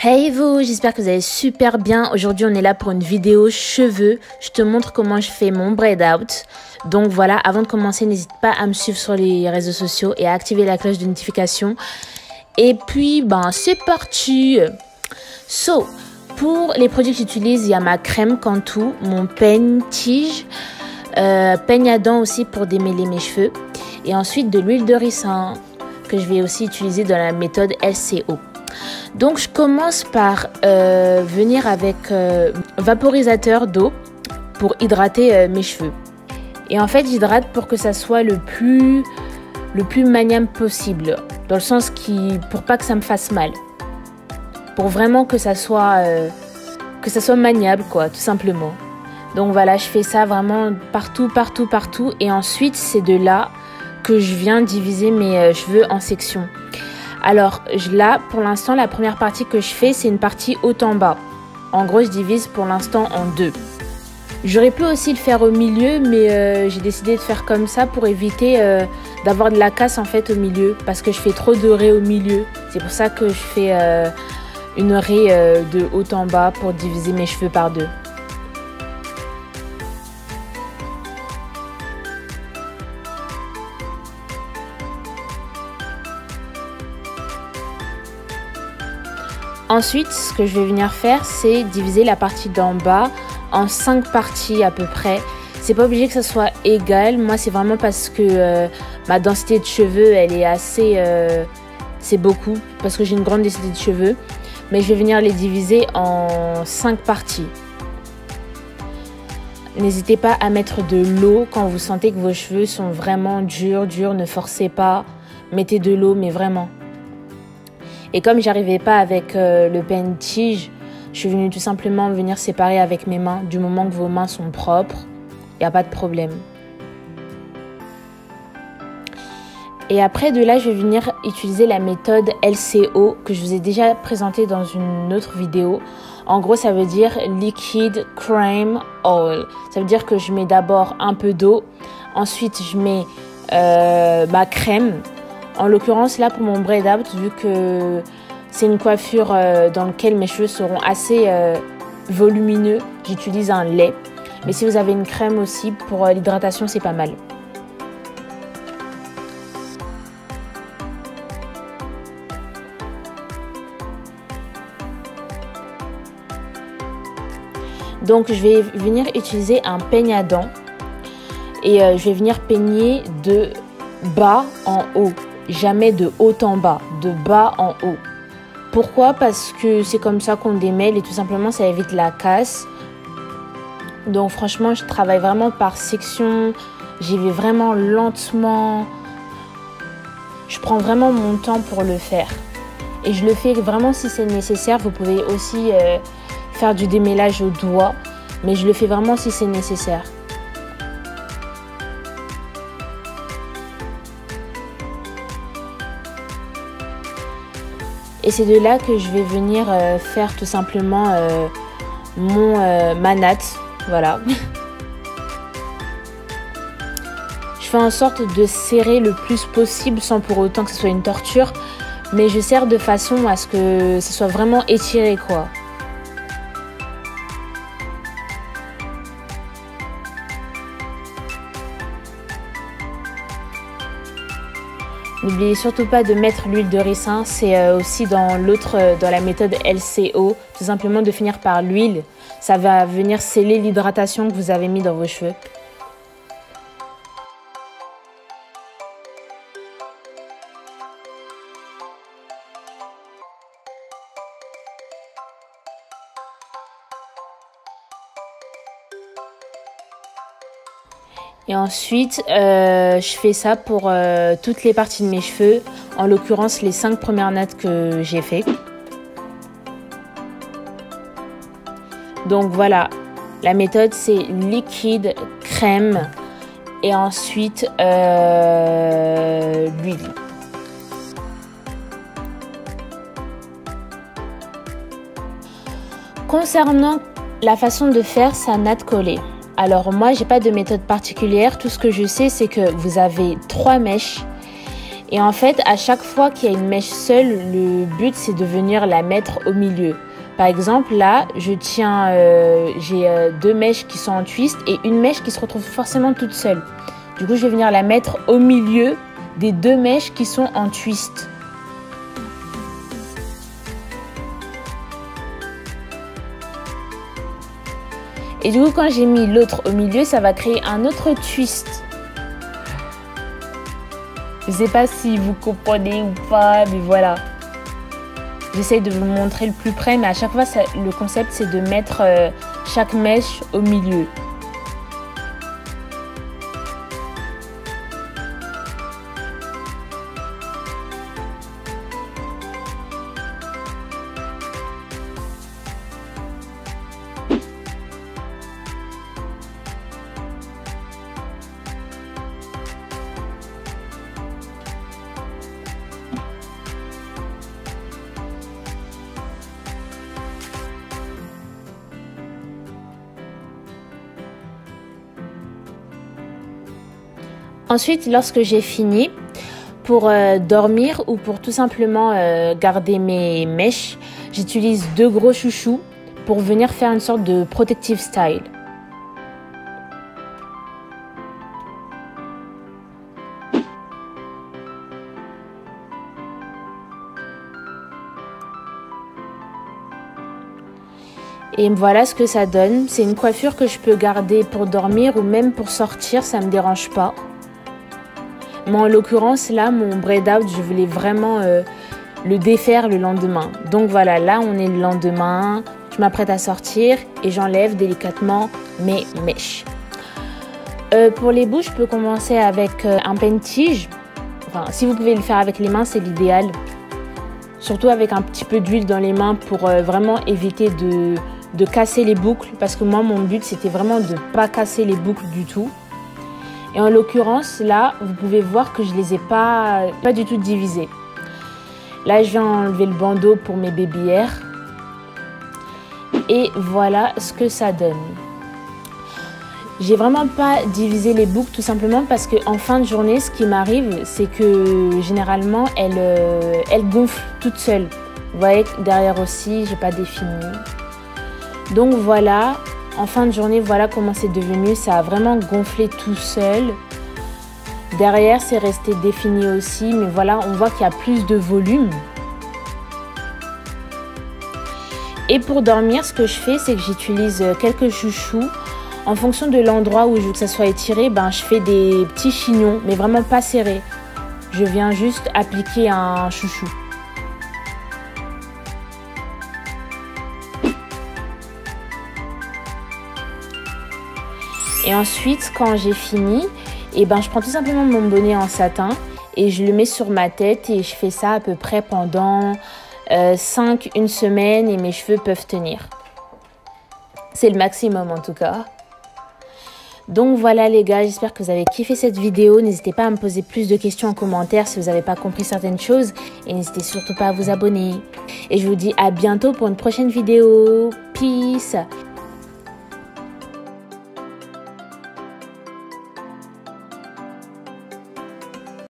Hey vous, j'espère que vous allez super bien. Aujourd'hui on est là pour une vidéo cheveux. Je te montre comment je fais mon braid out. Donc voilà, avant de commencer, n'hésite pas à me suivre sur les réseaux sociaux et à activer la cloche de notification. Et puis c'est parti. Pour les produits que j'utilise, il y a ma crème Cantu, mon peigne tige, peigne à dents aussi pour démêler mes cheveux. Et ensuite de l'huile de ricin que je vais aussi utiliser dans la méthode LCO. Donc je commence par venir avec vaporisateur d'eau pour hydrater mes cheveux. Et en fait j'hydrate pour que ça soit le plus maniable possible, dans le sens pour pas que ça me fasse mal, pour vraiment que ça soit maniable quoi, tout simplement. Donc voilà, je fais ça vraiment partout et ensuite c'est de là que je viens diviser mes cheveux en sections. Alors là, pour l'instant, la première partie que je fais, c'est une partie haut en bas. En gros, je divise pour l'instant en deux. J'aurais pu aussi le faire au milieu, mais j'ai décidé de faire comme ça pour éviter d'avoir de la casse en fait au milieu, parce que je fais trop de raies au milieu. C'est pour ça que je fais une raie de haut en bas pour diviser mes cheveux par deux. Ensuite, ce que je vais venir faire, c'est diviser la partie d'en bas en 5 parties à peu près. C'est pas obligé que ça soit égal. Moi, c'est vraiment parce que ma densité de cheveux, elle est assez... c'est beaucoup, parce que j'ai une grande densité de cheveux. Mais je vais venir les diviser en 5 parties. N'hésitez pas à mettre de l'eau quand vous sentez que vos cheveux sont vraiment durs. Ne forcez pas. Mettez de l'eau, mais vraiment. Et comme j'arrivais pas avec le peigne tige, je suis venue tout simplement venir séparer avec mes mains. Du moment que vos mains sont propres, il n'y a pas de problème. Et après de là, je vais venir utiliser la méthode LCO que je vous ai déjà présentée dans une autre vidéo. En gros, ça veut dire Liquid Cream Oil. Ça veut dire que je mets d'abord un peu d'eau. Ensuite, je mets ma crème. En l'occurrence, là, pour mon braid out, vu que c'est une coiffure dans laquelle mes cheveux seront assez volumineux, j'utilise un lait. Mais si vous avez une crème aussi, pour l'hydratation, c'est pas mal. Donc, je vais venir utiliser un peigne à dents. Et je vais venir peigner de bas en haut. Jamais de haut en bas, de bas en haut. Pourquoi? Parce que c'est comme ça qu'on démêle et tout simplement ça évite la casse. Donc franchement, je travaille vraiment par section. J'y vais vraiment lentement. Je prends vraiment mon temps pour le faire. Et je le fais vraiment si c'est nécessaire. Vous pouvez aussi faire du démêlage au doigt. Mais je le fais vraiment si c'est nécessaire. Et c'est de là que je vais venir faire tout simplement ma natte. Voilà. Je fais en sorte de serrer le plus possible sans pour autant que ce soit une torture. Mais je serre de façon à ce que ce soit vraiment étiré quoi. N'oubliez surtout pas de mettre l'huile de ricin, c'est aussi dans la méthode LCO, tout simplement de finir par l'huile. Ça va venir sceller l'hydratation que vous avez mis dans vos cheveux. Et ensuite, je fais ça pour toutes les parties de mes cheveux, en l'occurrence les 5 premières nattes que j'ai fait. Donc voilà, la méthode c'est liquide, crème et ensuite l'huile. Concernant la façon de faire sa natte collée. Alors moi, j'ai pas de méthode particulière. Tout ce que je sais, c'est que vous avez 3 mèches Et en fait, à chaque fois qu'il y a une mèche seule, le but c'est de venir la mettre au milieu. Par exemple, là, je tiens, j'ai 2 mèches qui sont en twist et une mèche qui se retrouve forcément toute seule. Du coup, je vais venir la mettre au milieu des 2 mèches qui sont en twist. Et du coup, quand j'ai mis l'autre au milieu, ça va créer un autre twist. Je sais pas si vous comprenez ou pas, mais voilà. J'essaye de vous montrer le plus près, mais à chaque fois, le concept, c'est de mettre chaque mèche au milieu. Ensuite, lorsque j'ai fini, pour dormir ou pour tout simplement garder mes mèches, j'utilise 2 gros chouchous pour venir faire une sorte de protective style. Et voilà ce que ça donne. C'est une coiffure que je peux garder pour dormir ou même pour sortir, ça ne me dérange pas. Mais en l'occurrence, là, mon braid out, je voulais vraiment le défaire le lendemain. Donc voilà, là, on est le lendemain. Je m'apprête à sortir et j'enlève délicatement mes mèches. Pour les bouts, je peux commencer avec un peigne-tige. Enfin, si vous pouvez le faire avec les mains, c'est l'idéal. Surtout avec un petit peu d'huile dans les mains pour vraiment éviter de casser les boucles. Parce que moi, mon but, c'était vraiment de ne pas casser les boucles du tout. Et en l'occurrence, là, vous pouvez voir que je ne les ai pas du tout divisées. Là, je viens enlever le bandeau pour mes babyères. Et voilà ce que ça donne. J'ai vraiment pas divisé les boucles tout simplement parce qu'en fin de journée, ce qui m'arrive, c'est que généralement, elles gonflent toutes seules. Vous voyez, derrière aussi, j'ai pas défini. Donc voilà. En fin de journée, voilà comment c'est devenu. Ça a vraiment gonflé tout seul. Derrière, c'est resté défini aussi. Mais voilà, on voit qu'il y a plus de volume. Et pour dormir, ce que je fais, c'est que j'utilise quelques chouchous. En fonction de l'endroit où je veux que ça soit étiré, je fais des petits chignons, mais vraiment pas serrés. Je viens juste appliquer un chouchou. Et ensuite, quand j'ai fini, je prends tout simplement mon bonnet en satin et je le mets sur ma tête et je fais ça à peu près pendant 1 semaine et mes cheveux peuvent tenir. C'est le maximum en tout cas. Donc voilà les gars, j'espère que vous avez kiffé cette vidéo. N'hésitez pas à me poser plus de questions en commentaire si vous n'avez pas compris certaines choses. Et n'hésitez surtout pas à vous abonner. Et je vous dis à bientôt pour une prochaine vidéo. Peace!